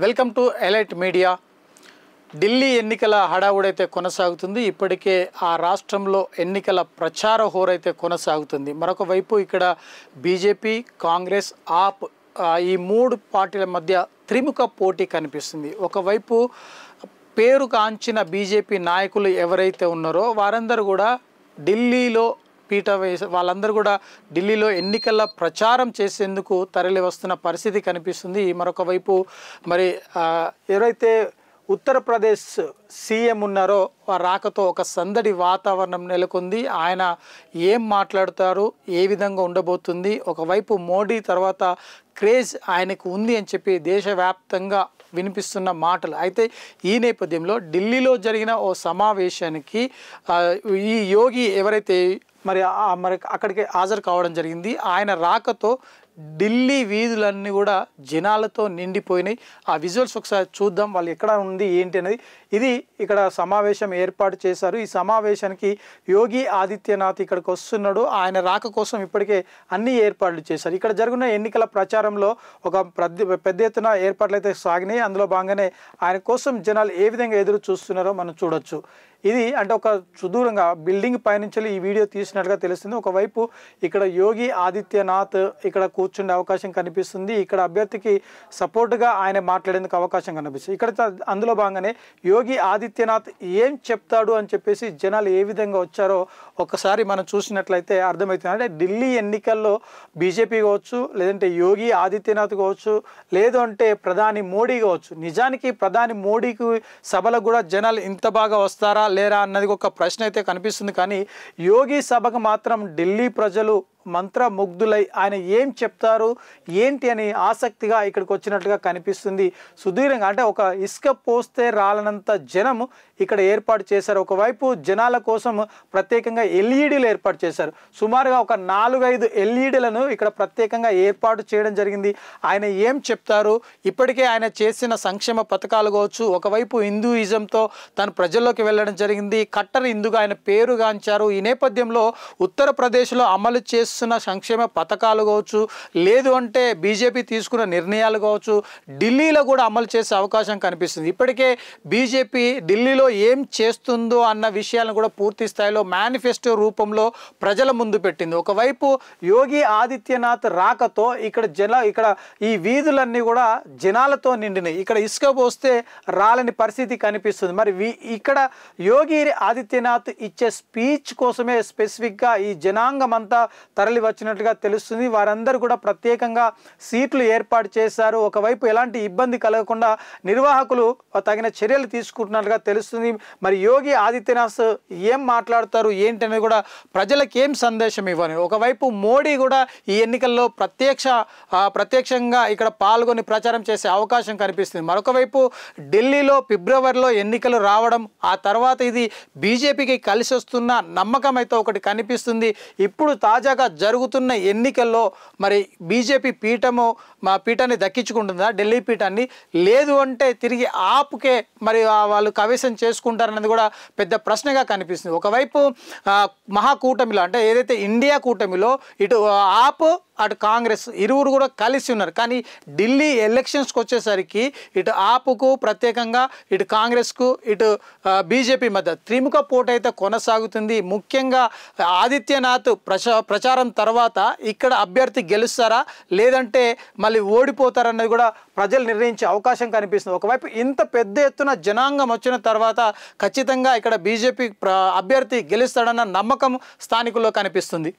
Welcome to elite media. Delhi ఎన్నికల హడావుడైతే కొనసాగుతుంది. ఇప్పటికే ఆ రాష్ట్రంలో ఎన్నికల ప్రచార హోరైతే కొనసాగుతుంది. మరొక వైపు ఇక్కడ బీజేపీ, కాంగ్రెస్, ఆప్ ఈ మూడు పార్టీల మధ్య త్రిముఖ పోటీ కనిపిస్తుంది. ఒకవైపు పేరు కాంచిన బీజేపీ నాయకులు ఎవరైతే ఉన్నారో వారందరూ కూడా ఢిల్లీలో పీట వేసి వాళ్ళందరూ కూడా ఢిల్లీలో ఎన్నికల ప్రచారం చేసేందుకు తరలి వస్తున్న పరిస్థితి కనిపిస్తుంది. మరొక వైపు మరి ఎవరైతే ఉత్తరప్రదేశ్ సీఎం ఉన్నారో వారి రాకతో ఒక సందడి వాతావరణం నెలకొంది. ఆయన ఏం మాట్లాడుతారు, ఏ విధంగా ఉండబోతుంది, ఒకవైపు మోడీ తర్వాత క్రేజ్ ఆయనకు ఉంది అని చెప్పి దేశవ్యాప్తంగా వినిపిస్తున్న మాటలు. అయితే ఈ నేపథ్యంలో ఢిల్లీలో జరిగిన ఓ సమావేశానికి ఈ యోగి ఎవరైతే మరి అక్కడికి హాజరు కావడం జరిగింది. ఆయన రాకతో ఢిల్లీ వీధులన్నీ కూడా జనాలతో నిండిపోయినాయి. ఆ విజువల్స్ ఒకసారి చూద్దాం, వాళ్ళు ఎక్కడ ఉంది ఏంటి అనేది. ఇది ఇక్కడ సమావేశం ఏర్పాటు చేశారు. ఈ సమావేశానికి యోగి ఆదిత్యనాథ్ ఇక్కడికి వస్తున్నాడు. ఆయన రాక కోసం ఇప్పటికే అన్ని ఏర్పాట్లు చేశారు. ఇక్కడ జరుగుతున్న ఎన్నికల ప్రచారంలో ఒక పెద్ద ఎత్తున ఏర్పాట్లు అయితే సాగినాయి. అందులో భాగంగానే ఆయన కోసం జనాలు ఏ విధంగా ఎదురు చూస్తున్నారో మనం చూడొచ్చు. ఇది అంటే ఒక సుదూరంగా బిల్డింగ్ పైనుంచి ఈ వీడియో తీసినట్టుగా తెలుస్తుంది. ఒకవైపు ఇక్కడ యోగి ఆదిత్యనాథ్ ఇక్కడ కూర్చుండే అవకాశం కనిపిస్తుంది. ఇక్కడ అభ్యర్థికి సపోర్ట్గా ఆయన మాట్లాడేందుకు అవకాశం కనిపిస్తుంది. ఇక్కడ అందులో భాగంగానే యోగి ఆదిత్యనాథ్ ఏం చెప్తాడు అని చెప్పేసి జనాలు ఏ విధంగా వచ్చారో ఒకసారి మనం చూసినట్లయితే అర్థమవుతుంది. అంటే ఢిల్లీ ఎన్నికల్లో బీజేపీ కావచ్చు, లేదంటే యోగి ఆదిత్యనాథ్ కావచ్చు, లేదు అంటే ప్రధాని మోడీ కావచ్చు. నిజానికి ప్రధాని మోడీకి సభలకు కూడా జనాలు ఇంత బాగా వస్తారా లేరా అన్నది ఒక ప్రశ్న అయితే కనిపిస్తుంది. కానీ యోగి సభకు మాత్రం ఢిల్లీ ప్రజలు మంత్రముగ్ధులై ఆయన ఏం చెప్తారు ఏంటి అని ఆసక్తిగా ఇక్కడికి వచ్చినట్లుగా కనిపిస్తుంది. సుదీర్ఘంగా అంటే ఒక ఇసుక పోస్తే రాలనంత జనం ఇక్కడ ఏర్పాటు చేశారు. ఒకవైపు జనాల కోసం ప్రత్యేకంగా ఎల్ఈడీలు ఏర్పాటు చేశారు. సుమారుగా ఒక 4-5 ఎల్ఈడీలను ఇక్కడ ప్రత్యేకంగా ఏర్పాటు చేయడం జరిగింది. ఆయన ఏం చెప్తారు, ఇప్పటికే ఆయన చేసిన సంక్షేమ పథకాలు కావచ్చు, ఒకవైపు హిందూయిజంతో తను ప్రజల్లోకి వెళ్ళడం జరిగింది. కట్టర్ హిందూగా ఆయన పేరుగాంచారు. ఈ నేపథ్యంలో ఉత్తరప్రదేశ్లో అమలు చేస్తున్న సంక్షేమ పథకాలు కావచ్చు, లేదు అంటే బీజేపీ తీసుకున్న నిర్ణయాలు కావచ్చు, ఢిల్లీలో కూడా అమలు చేసే అవకాశం కనిపిస్తుంది. ఇప్పటికే బీజేపీ ఢిల్లీలో ఏం చేస్తుందో అన్న విషయాలను కూడా పూర్తి స్థాయిలో మేనిఫెస్టో రూపంలో ప్రజల ముందు పెట్టింది. ఒకవైపు యోగి ఆదిత్యనాథ్ రాకతో ఇక్కడ ఈ వీధులన్నీ కూడా జనాలతో నిండినాయి. ఇక్కడ ఇసుక పోస్తే రాలని పరిస్థితి కనిపిస్తుంది. మరి ఇక్కడ యోగి ఆదిత్యనాథ్ ఇచ్చే స్పీచ్ కోసమే స్పెసిఫిక్గా ఈ జనాంగం అంతా తరలి వచ్చినట్టుగా తెలుస్తుంది. వారందరూ కూడా ప్రత్యేకంగా సీట్లు ఏర్పాటు చేశారు. ఒకవైపు ఎలాంటి ఇబ్బంది కలగకుండా నిర్వాహకులు తగిన చర్యలు తీసుకుంటున్నట్టుగా తెలుస్తుంది. మరి యోగి ఆదిత్యనాథ్ ఏం మాట్లాడతారు ఏంటి అనేది కూడా ప్రజలకు ఏం సందేశం ఇవ్వని. ఒకవైపు మోడీ కూడా ఈ ఎన్నికల్లో ప్రత్యక్షంగా ఇక్కడ పాల్గొని ప్రచారం చేసే అవకాశం కనిపిస్తుంది. మరొక వైపు ఢిల్లీలో ఫిబ్రవరిలో ఎన్నికలు రావడం, ఆ తర్వాత ఇది బీజేపీకి కలిసి వస్తున్న నమ్మకం అయితే ఒకటి కనిపిస్తుంది. ఇప్పుడు తాజాగా జరుగుతున్న ఎన్నికల్లో మరి బీజేపీ పీఠాన్ని దక్కించుకుంటుందా, ఢిల్లీ పీఠాన్ని, లేదు అంటే తిరిగి ఆప్కే మరి వాళ్ళు కవేశం చేసుకుంటారన్నది కూడా పెద్ద ప్రశ్నగా కనిపిస్తుంది. ఒకవైపు మహాకూటమిలో అంటే ఏదైతే ఇండియా కూటమిలో ఇటు ఆప్ అటు కాంగ్రెస్ ఇరువురు కూడా కలిసి ఉన్నారు. కానీ ఢిల్లీ ఎలక్షన్స్కి వచ్చేసరికి ఇటు ఆప్కు ప్రత్యేకంగా, ఇటు కాంగ్రెస్కు, ఇటు బీజేపీ మధ్య త్రిముఖ పోటీ అయితే కొనసాగుతుంది. ముఖ్యంగా ఆదిత్యనాథ్ ప్రచారం తర్వాత ఇక్కడ అభ్యర్థి గెలుస్తారా లేదంటే మళ్ళీ ఓడిపోతారన్నది కూడా ప్రజలు నిర్ణయించే అవకాశం కనిపిస్తుంది. ఒకవైపు ఇంత పెద్ద ఎత్తున జనాంగం వచ్చిన తర్వాత ఖచ్చితంగా ఇక్కడ బీజేపీ అభ్యర్థి గెలుస్తాడన్న నమ్మకం స్థానికుల్లో కనిపిస్తుంది.